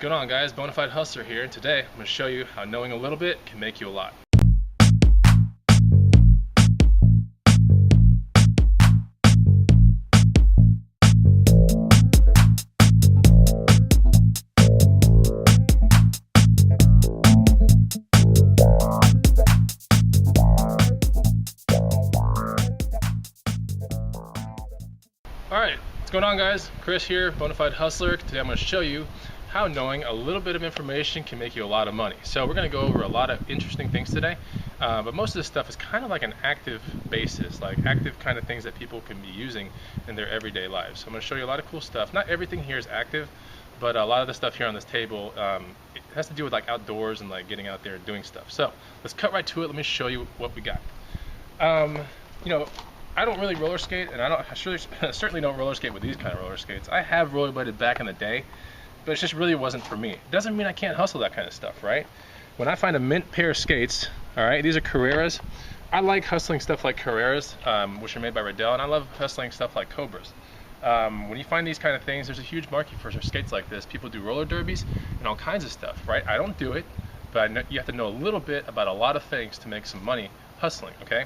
going on, guys? Bonafide Hustler here, and today I'm going to show you how knowing a little bit can make you a lot. Alright, what's going on, guys? Chris here, Bonafide Hustler. Today I'm going to show you how knowing a little bit of information can make you a lot of money. So we're going to go over a lot of interesting things today, but most of this stuff is kind of like an active basis, like active kind of things that people can be using in their everyday lives. So I'm going to show you a lot of cool stuff. Not everything here is active, but a lot of the stuff here on this table, it has to do with like outdoors and like getting out there and doing stuff. So let's cut right to it. Let me show you what we got. I don't really roller skate, and I certainly don't roller skate with these kind of roller skates. I have rollerbladed back in the day, but it just really wasn't for me. It doesn't mean I can't hustle that kind of stuff, right? When I find a mint pair of skates, all right, these are Carreras. I like hustling stuff like Carreras, which are made by Riddell, and I love hustling stuff like Cobras. When you find these kind of things, there's a huge market for skates like this. People do roller derbies and all kinds of stuff, right? I don't do it, but you have to know a little bit about a lot of things to make some money hustling, okay?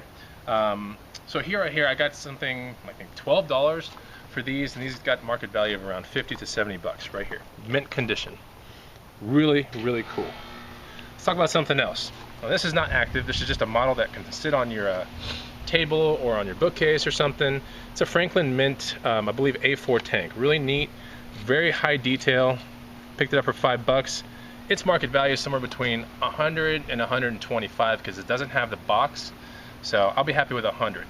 So here I got something, I think $12 for these, and these got market value of around 50 to 70 bucks right here. Mint condition. Really, really cool. Let's talk about something else. Well, this is not active. This is just a model that can sit on your table or on your bookcase or something. It's a Franklin Mint, I believe A4 tank. Really neat, very high detail. Picked it up for $5. Its market value is somewhere between 100 and 125 because it doesn't have the box. So I'll be happy with 100.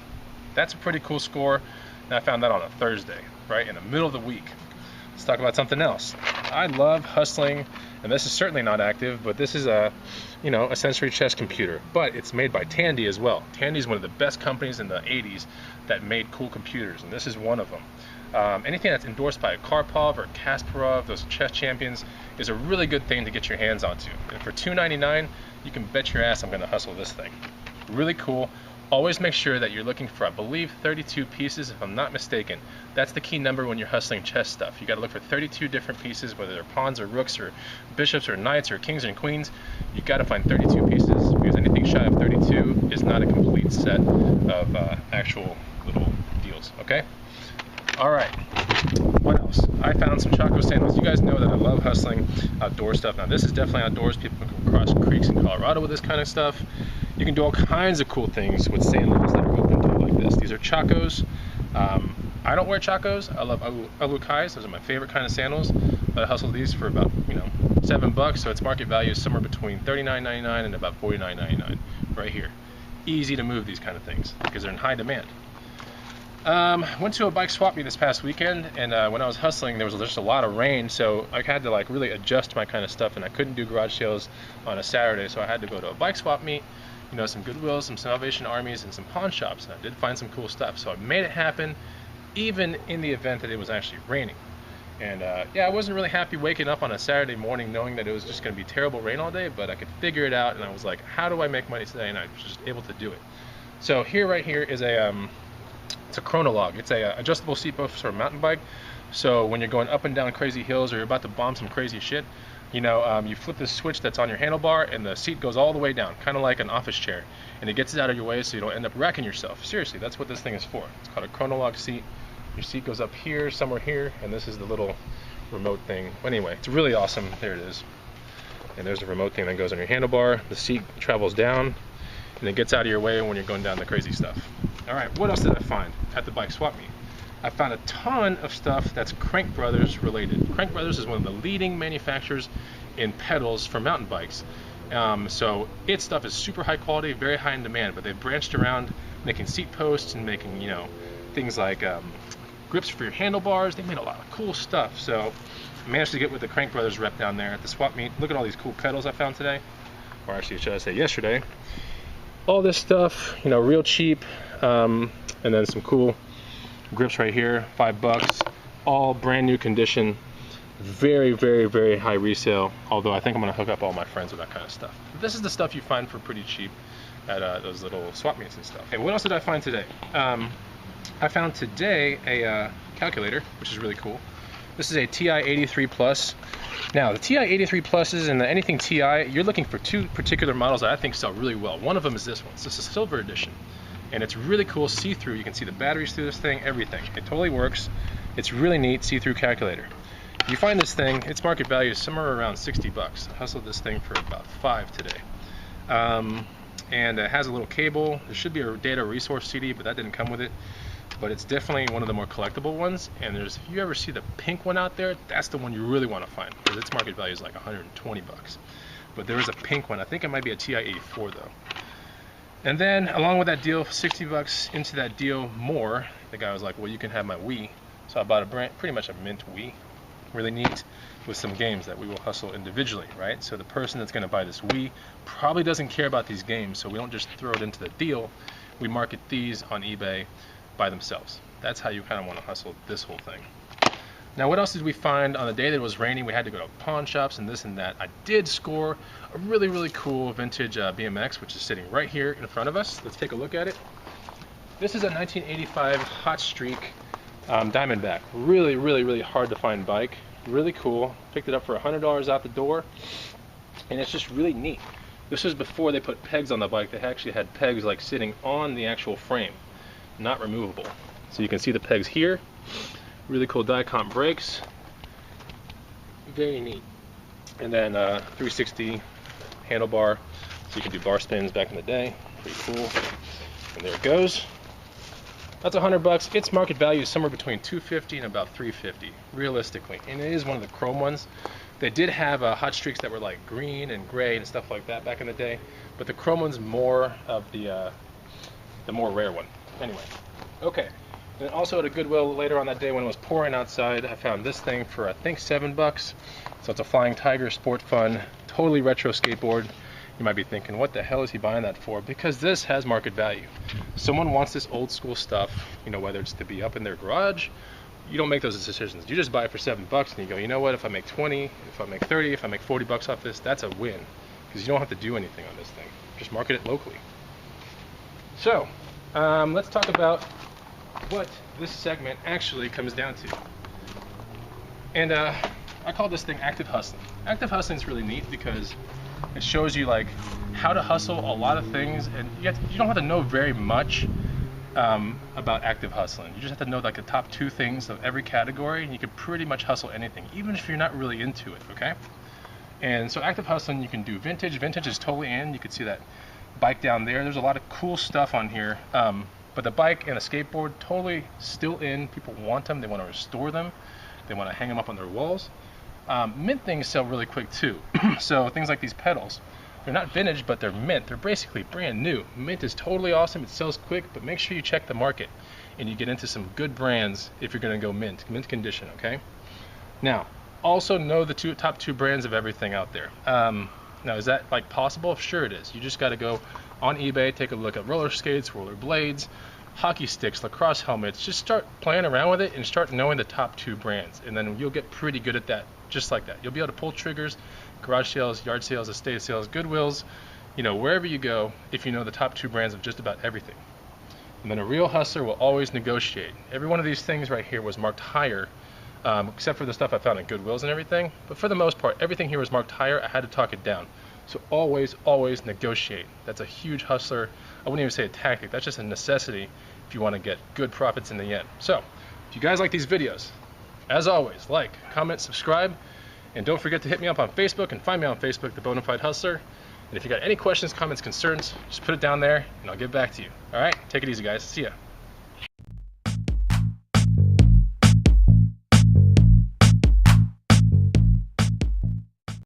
That's a pretty cool score, and I found that on a Thursday, right in the middle of the week. Let's talk about something else. I love hustling, and this is certainly not active, but this is a sensory chess computer, but it's made by Tandy as well. Tandy is one of the best companies in the 80s that made cool computers, and this is one of them. Anything that's endorsed by a Karpov or Kasparov, those chess champions, is a really good thing to get your hands onto. And for $2.99, you can bet your ass I'm going to hustle this thing. Really cool. Always make sure that you're looking for, I believe, 32 pieces, if I'm not mistaken. That's the key number when you're hustling chess stuff. You got to look for 32 different pieces, whether they're pawns or rooks or bishops or knights or kings and queens. You got to find 32 pieces, because anything shy of 32 is not a complete set of actual little deals. Okay. All right. What else? I found some Chaco sandals. You guys know that I love hustling outdoor stuff. Now this is definitely outdoors. People can go across creeks in Colorado with this kind of stuff. You can do all kinds of cool things with sandals that are open toe like this. These are Chacos. I don't wear Chacos. I love Alukais. Those are my favorite kind of sandals. But I hustled these for about $7, so its market value is somewhere between $39.99 and about $49.99 right here. Easy to move these kind of things because they're in high demand. Went to a bike swap meet this past weekend, and when I was hustling, there was just a lot of rain, so I had to like really adjust my kind of stuff, and I couldn't do garage sales on a Saturday, so I had to go to a bike swap meet. Some Goodwills, some Salvation Armies, and some pawn shops. And I did find some cool stuff, so I made it happen, even in the event that it was actually raining. And yeah, I wasn't really happy waking up on a Saturday morning knowing that it was just going to be terrible rain all day, but I could figure it out, and I was like, how do I make money today? And I was just able to do it. So right here is it's a chronologue. It's a adjustable seat post for a mountain bike. So when you're going up and down crazy hills or you're about to bomb some crazy shit, you flip this switch that's on your handlebar and the seat goes all the way down, kind of like an office chair, and it gets it out of your way so you don't end up wrecking yourself. Seriously, that's what this thing is for. It's called a chronologue seat. Your seat goes up here, somewhere here, and this is the little remote thing. Anyway, it's really awesome. There it is. And there's the remote thing that goes on your handlebar. The seat travels down, and it gets out of your way when you're going down the crazy stuff. All right, what else did I find at the bike swap meet? I found a ton of stuff that's Crank Brothers related. Crank Brothers is one of the leading manufacturers in pedals for mountain bikes. So its stuff is super high quality, very high in demand, but they've branched around making seat posts and making, things like grips for your handlebars. They made a lot of cool stuff. So I managed to get with the Crank Brothers rep down there at the swap meet. Look at all these cool pedals I found today, or actually should I say yesterday. All this stuff, real cheap, and then some cool grips right here, $5, all brand new condition. Very, very, very high resale, although I think I'm going to hook up all my friends with that kind of stuff. But this is the stuff you find for pretty cheap at those little swap meets and stuff. Hey, what else did I find today? I found today a calculator, which is really cool. This is a TI 83 Plus. Now, the TI 83 Pluses and the anything TI, you're looking for two particular models that I think sell really well. One of them is this one. So this is a silver edition. And it's really cool, see-through. You can see the batteries through this thing, everything. It totally works. It's really neat, see-through calculator. If you find this thing, its market value is somewhere around 60 bucks. I hustled this thing for about 5 today. And it has a little cable. There should be a data resource CD, but that didn't come with it. But it's definitely one of the more collectible ones. And if you ever see the pink one out there, that's the one you really want to find, because its market value is like 120 bucks. But there is a pink one. I think it might be a TI 84 though. And then along with that deal, 60 bucks into that deal more, the guy was like, well, you can have my Wii. So I bought pretty much a mint Wii. Really neat, with some games that we will hustle individually, right? So the person that's going to buy this Wii probably doesn't care about these games, so we don't just throw it into the deal. We market these on eBay by themselves. That's how you kind of want to hustle this whole thing. Now, what else did we find on the day that it was raining? We had to go to pawn shops and this and that. I did score a really, really cool vintage BMX, which is sitting right here in front of us. Let's take a look at it. This is a 1985 Hot Streak Diamondback. Really, really, really hard to find bike. Really cool. Picked it up for $100 out the door, and it's just really neat. This was before they put pegs on the bike. They actually had pegs like sitting on the actual frame, not removable. So you can see the pegs here. Really cool die-comp brakes. Very neat. And then 360 handlebar, so you can do bar spins back in the day. Pretty cool. And there it goes. That's 100 bucks. Its market value is somewhere between 250 and about 350, realistically. And it is one of the chrome ones. They did have Hot Streaks that were like green and gray and stuff like that back in the day, but the chrome one's more of the more rare one. Anyway, okay. And also at a Goodwill later on that day when it was pouring outside, I found this thing for I think 7 bucks. So it's a Flying Tiger Sport Fun, totally retro skateboard. You might be thinking, what the hell is he buying that for? Because this has market value. Someone wants this old school stuff, you know, whether it's to be up in their garage. You don't make those decisions. You just buy it for 7 bucks and you go, you know what, if I make 20, if I make 30, if I make 40 bucks off this, that's a win. Because you don't have to do anything on this thing. Just market it locally. So, let's talk about what this segment actually comes down to. And I call this thing active hustling. Active hustling is really neat because it shows you like how to hustle a lot of things, and you don't have to know very much about active hustling. You just have to know like the top 2 things of every category, and you can pretty much hustle anything, even if you're not really into it, okay? And so active hustling, you can do vintage. Vintage is totally in. You can see that bike down there. There's a lot of cool stuff on here, but the bike and a skateboard, totally still in. People want them. They want to restore them. They want to hang them up on their walls. Mint things sell really quick too. So things like these pedals, they're not vintage, but they're mint. They're basically brand new. Mint is totally awesome. It sells quick, but make sure you check the market and you get into some good brands if you're going to go mint condition, okay? Now, also know the top 2 brands of everything out there. Now, is that like possible? Sure it is. You just got to go on eBay, take a look at roller skates, roller blades, hockey sticks, lacrosse helmets. Just start playing around with it and start knowing the top 2 brands, and then you'll get pretty good at that. Just like that, you'll be able to pull triggers, garage sales, yard sales, estate sales, Goodwills, you know, wherever you go, if you know the top 2 brands of just about everything. And then a real hustler will always negotiate. Every one of these things right here was marked higher, except for the stuff I found at Goodwills and everything. But for the most part, everything here was marked higher. I had to talk it down. So always, always negotiate. That's a huge hustler. I wouldn't even say a tactic. That's just a necessity if you want to get good profits in the end. So if you guys like these videos, as always, like, comment, subscribe, and don't forget to hit me up on Facebook and find me on Facebook, The Bonafide Hustler. And if you got any questions, comments, concerns, just put it down there and I'll get back to you. All right, take it easy, guys. See ya.